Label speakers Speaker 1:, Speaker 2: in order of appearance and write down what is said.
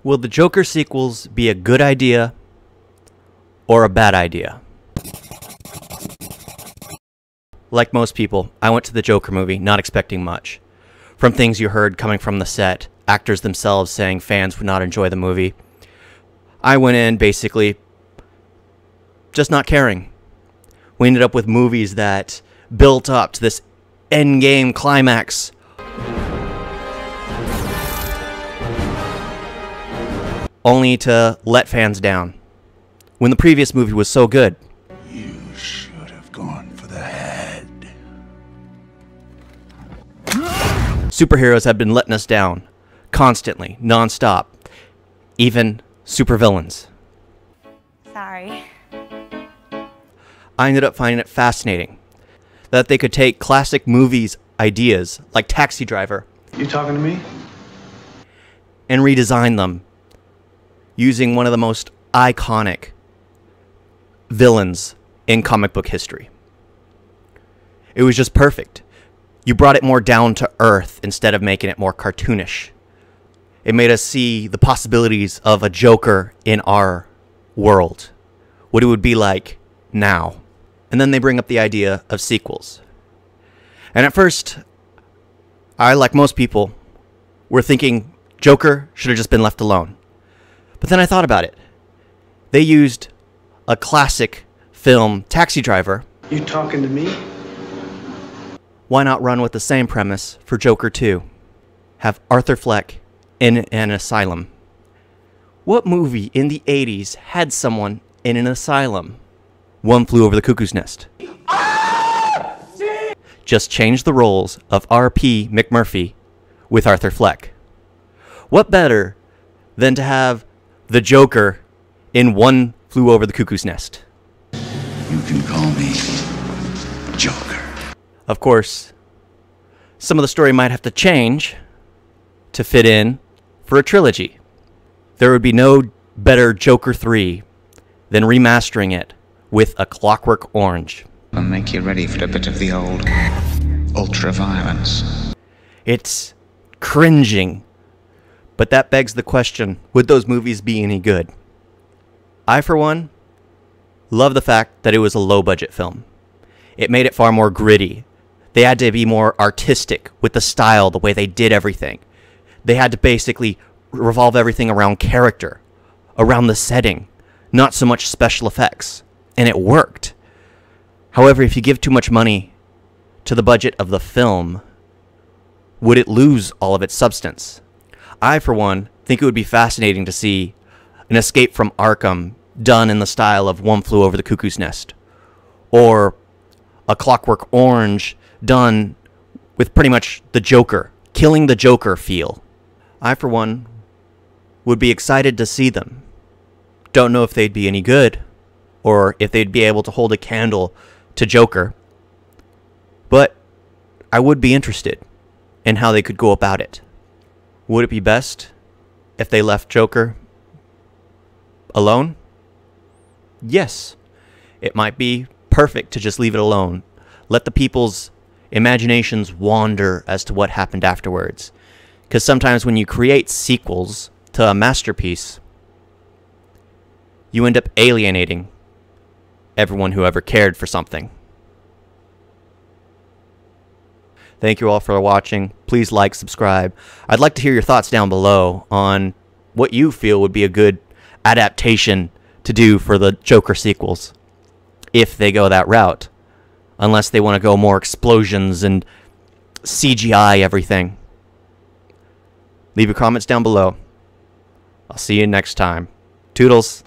Speaker 1: Will the Joker sequels be a good idea or a bad idea? Like most people, I went to the Joker movie not expecting much. From things you heard coming from the set, actors themselves saying fans would not enjoy the movie, I went in basically just not caring. We ended up with movies that built up to this endgame climax, only to let fans down, when the previous movie was so good.
Speaker 2: You should have gone for the head.
Speaker 1: Superheroes have been letting us down, constantly, non-stop, even supervillains.
Speaker 3: Sorry.
Speaker 1: I ended up finding it fascinating that they could take classic movies ideas, like Taxi Driver,
Speaker 2: You talking to me?
Speaker 1: and redesign them using one of the most iconic villains in comic book history. It was just perfect. You brought it more down to earth instead of making it more cartoonish. It made us see the possibilities of a Joker in our world, what it would be like now. And then they bring up the idea of sequels. And at first, I, like most people, were thinking Joker should have just been left alone. But then I thought about it. They used a classic film, Taxi Driver.
Speaker 2: You talking to me?
Speaker 1: Why not run with the same premise for Joker 2? Have Arthur Fleck in an asylum. What movie in the 80s had someone in an asylum? One Flew Over the Cuckoo's Nest. Just change the roles of R.P. McMurphy with Arthur Fleck. What better than to have the Joker in One Flew Over the Cuckoo's Nest?
Speaker 2: You can call me Joker.
Speaker 1: Of course, some of the story might have to change to fit in for a trilogy. There would be no better Joker 3 than remastering it with A Clockwork Orange.
Speaker 4: And make you ready for a bit of the old ultra-violence.
Speaker 1: It's cringing, but that begs the question, would those movies be any good? I, for one, love the fact that it was a low-budget film. It made it far more gritty. They had to be more artistic with the style, the way they did everything. They had to basically revolve everything around character, around the setting, not so much special effects. And it worked. However, if you give too much money to the budget of the film, would it lose all of its substance? I, for one, think it would be fascinating to see an Escape from Arkham done in the style of One Flew Over the Cuckoo's Nest, or A Clockwork Orange done with pretty much the Joker, killing the Joker feel. I, for one, would be excited to see them. Don't know if they'd be any good, or if they'd be able to hold a candle to Joker, but I would be interested in how they could go about it. Would it be best if they left Joker alone? Yes. It might be perfect to just leave it alone. Let the people's imaginations wander as to what happened afterwards. Because sometimes when you create sequels to a masterpiece, you end up alienating everyone who ever cared for something. Thank you all for watching. Please like, subscribe. I'd like to hear your thoughts down below on what you feel would be a good adaptation to do for the Joker sequels, if they go that route. Unless they want to go more explosions and CGI everything. Leave your comments down below. I'll see you next time. Toodles.